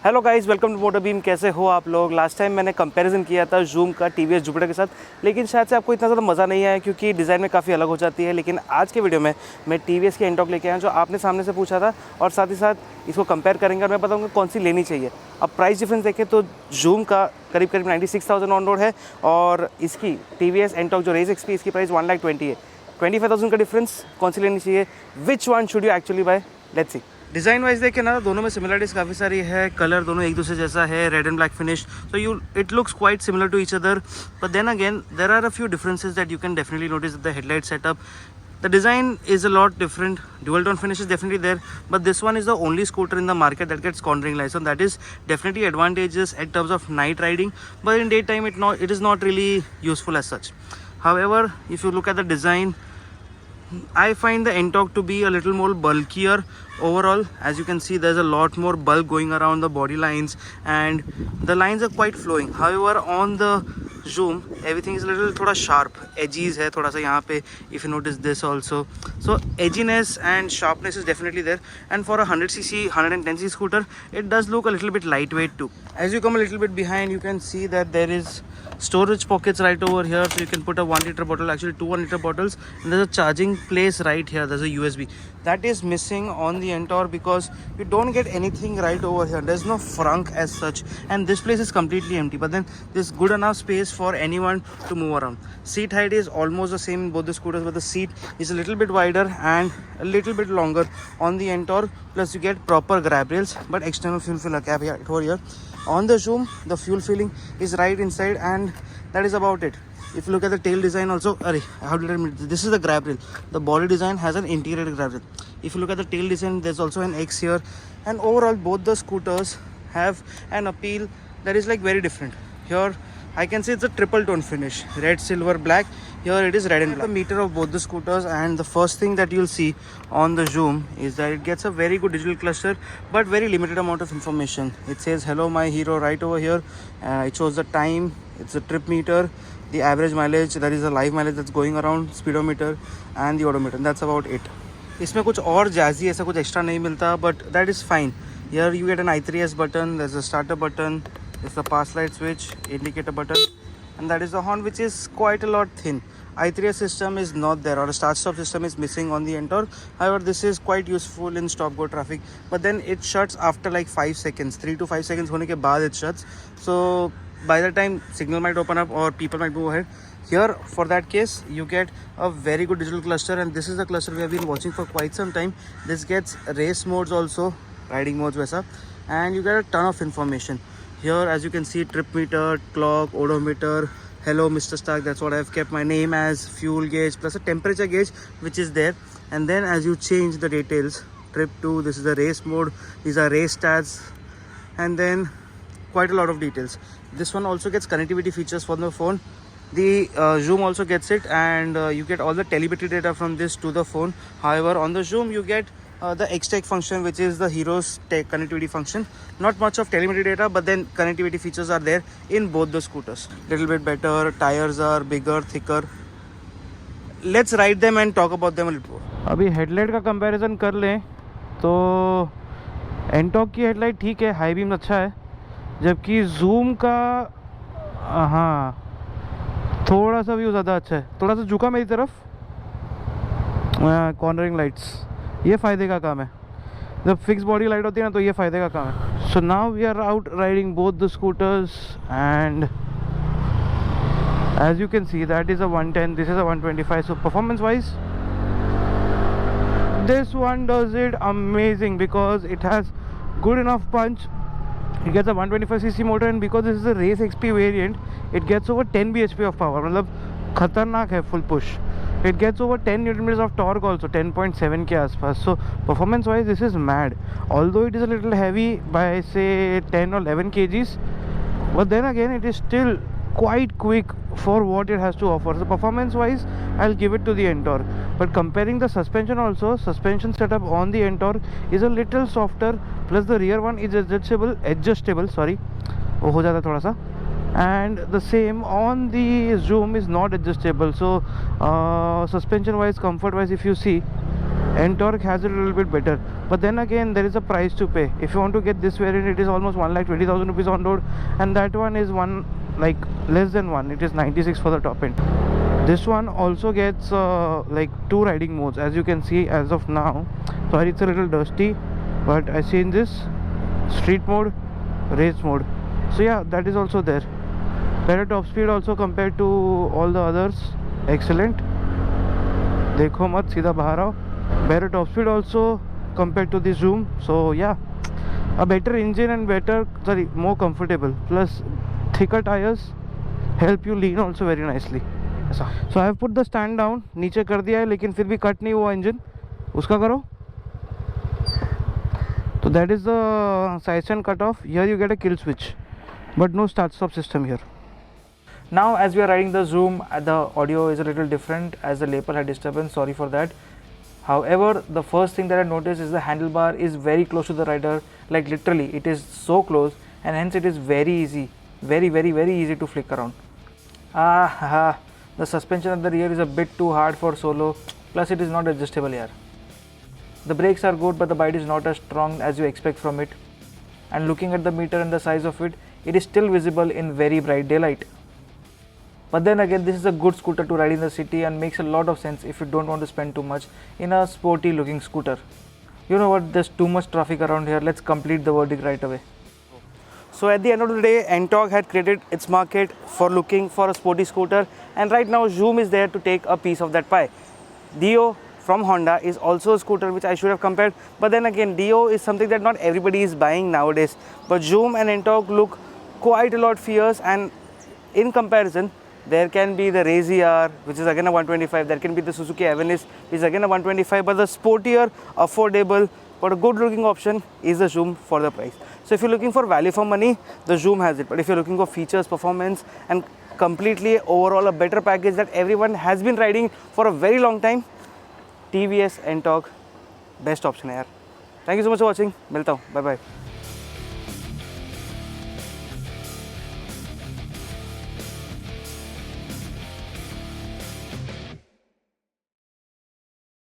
Hello guys, welcome to MotorBeam। कैसे हो आप लोग? लास्ट टाइम मैंने कंपैरिजन किया था Xoom का TVS Jupiter के साथ, लेकिन शायद से आपको इतना ज़्यादा मज़ा नहीं आया क्योंकि डिज़ाइन में काफ़ी अलग हो जाती है। लेकिन आज के वीडियो में मैं TVS की NTroq लेके आया जो आपने सामने से पूछा था, और साथ ही साथ इसको कंपेयर करेंगे और मैं बताऊँगा कौन सी लेनी चाहिए। अब प्राइस डिफरेंस देखें तो Xoom का करीब 96,000 ऑन रोड है, और इसकी TVS NTroq जो रेस XP इसकी प्राइस 1,20,000 है। 25,000 का डिफरेंस, कौन सी लेनी चाहिए? Which one should you actually buy? Let's see. Design wise देखें ना, दोनों में सिमिलरिटीज़ काफ़ी सारी है। कलर दोनों एक दूसरे जैसा है, red and black finish, so it looks quite similar to each other, but then again there are a few differences that you can definitely notice. The headlight setup, the design is a lot different. Dual tone finish is definitely there, but this one is the only scooter in the market that gets cornering lights, so that is definitely advantageous in terms of night riding, but in daytime it is not really useful as such. However, if you look at the design, I find the NTroq to be a little more bulkier overall. As you can see, there's a lot more bulk going around the body lines, and the lines are quite flowing. However, on the Xoom, everything is a little thoda sharp, edges है थोड़ा सा यहाँ पे. If you notice this also, so edginess and sharpness is definitely there. And for a 100cc, 110cc scooter, it does look a little bit lightweight too. As you come a little bit behind, you can see that there is storage pockets right over here, so you can put a 1 liter bottle, actually 2 1 liter bottles, and there's a charging place right here. There's a USB that is missing on the NTroq because you don't get anything right over here. There's no frunk as such, and this place is completely empty, but then there's good enough space for anyone to move around. Seat height is almost the same in both the scooters, but the seat is a little bit wider and a little bit longer on the NTroq, plus you get proper grab rails, but external fuel filler cap here over here. On the Xoom, the fuel filling is right inside, and that is about it. If you look at the tail design also, how did I admit this is the grab rail. The body design has an integrated grab rail. If you look at the tail design, there's also an X here, and overall both the scooters have an appeal that is like very different. Here I can say it's a triple tone finish, red, silver, black. Here it is red and black. The meter of both the scooters, and the first thing that you'll see on the Xoom is that it gets a very good digital cluster, but very limited amount of information. It says hello my hero right over here. It shows the time, it's a trip meter, the average mileage, that is the live mileage that's going around, speedometer and the odometer, and that's about it. इसमें कुछ और Jazzy ऐसा कुछ extra नहीं मिलता, but that is fine. Here you get an I3S button, there's a starter button, it's the pass light switch, indicator button, and that is the horn, which is quite a lot thin. I3S system is not there, or a start stop system is missing on the NTroq. However, this is quite useful in stop go traffic, but then it shuts after like 5 seconds, 3 to 5 seconds होने के बाद it shuts. So by the time signal might open up or people might move ahead, here for that case you get a very good digital cluster, and this is the cluster we have been watching for quite some time. This gets race modes also, riding modes वैसा, and you get a ton of information. Here as you can see, trip meter, clock, odometer, hello Mr. Stark, that's what I've kept my name as, fuel gauge, plus a temperature gauge which is there. And then as you change the details, trip 2, this is the race mode, these are race stats, and then quite a lot of details. This one also gets connectivity features for the phone. The Xoom also gets it, and you get all the telemetry data from this to the phone. However, on the Xoom you get the X-Tech function, which is the Hero's tech connectivity function. Not much of telemetry data, but then connectivity features are there in both the scooters. Little bit better, tires are bigger, thicker. Let's ride them and talk about them a little more. अभी headlight का comparison कर लें तो NTroq की headlight ठीक है, high beam अच्छा है, जबकि Xoom का हाँ थोड़ा सा व्यू ज़्यादा अच्छा है, थोड़ा सा झुका मेरी तरफ. कॉर्नरिंग लाइट्स, ये फ़ायदे का काम है. जब फिक्स बॉडी लाइट होती है ना, तो ये फ़ायदे का काम है. So now we are out riding both the scooters, and as you can see, that is a 110, this is a 125. So performance wise, this one does it amazing because it has good enough punch. It gets a 125cc motor, and because this is a race XP variant, it gets over 10 bhp of power. मतलब खतरनाक है full push. It gets over 10 Nm of torque also, 10.7 के आसपास. So performance wise this is mad, although it is a little heavy by say 10 or 11 kgs, but then again it is still quite quick for what it has to offer. So performance wise I'll give it to the NTroq. But comparing the suspension also, suspension setup on the NTroq is a little softer, plus the rear one is adjustable, sorry, वो हो जाता थोड़ा सा, and the same on the Xoom is not adjustable. So suspension wise, comfort wise, if you see, NTroq has it a little bit better, but then again there is a price to pay. If you want to get this variant, it is almost 1,20,000 rupees on road, and that one is one like less than one. It is 96 for the top end. This one also gets like 2 riding modes, as you can see as of now. Sorry, it's a little dusty, but I see in this street mode, race mode. So yeah, that is also there. Better top speed also compared to all the others. Excellent. देखो मत, सीधा बाहर आओ. Better top speed also compared to the Xoom. So yeah, a better engine and more comfortable. Plus thicker tires help you lean also very nicely. So I have put the stand down. नीचे कर दिया है, लेकिन फिर भी cut नहीं हुआ engine. उसका करो. So that is the side stand cut off. Here you get a kill switch, but no start stop system here. Now as we are riding the Xoom, the audio is a little different as the lapel had disturbance. Sorry for that. However, the first thing that I noticed is the handlebar is very close to the rider, like literally it is so close, and hence it is very easy, very easy to flick around. The suspension at the rear is a bit too hard for solo, plus it is not adjustable here. The brakes are good, but the bite is not as strong as you expect from it. And looking at the meter and the size of it, it is still visible in very bright daylight. But then again, this is a good scooter to ride in the city and makes a lot of sense if you don't want to spend too much in a sporty looking scooter. You know what, there's too much traffic around here. Let's complete the verdict right away. So at the end of the day, NTroq had created its market for looking for a sporty scooter, and right now Xoom is there to take a piece of that pie. Dio from Honda is also a scooter which I should have compared, but then again, Dio is something that not everybody is buying nowadays. But Xoom and NTroq look quite a lot fierce, and in comparison, there can be the Razy R, which is again a 125. There can be the Suzuki Avenis, which is again a 125. But the sportier, affordable, but a good-looking option is the Xoom for the price. So if you're looking for value for money, the Xoom has it. But if you're looking for features, performance, and completely overall a better package that everyone has been riding for a very long time, TVS NTroq, best option है यार. Thank you so much for watching. मिलता हूँ. Bye bye.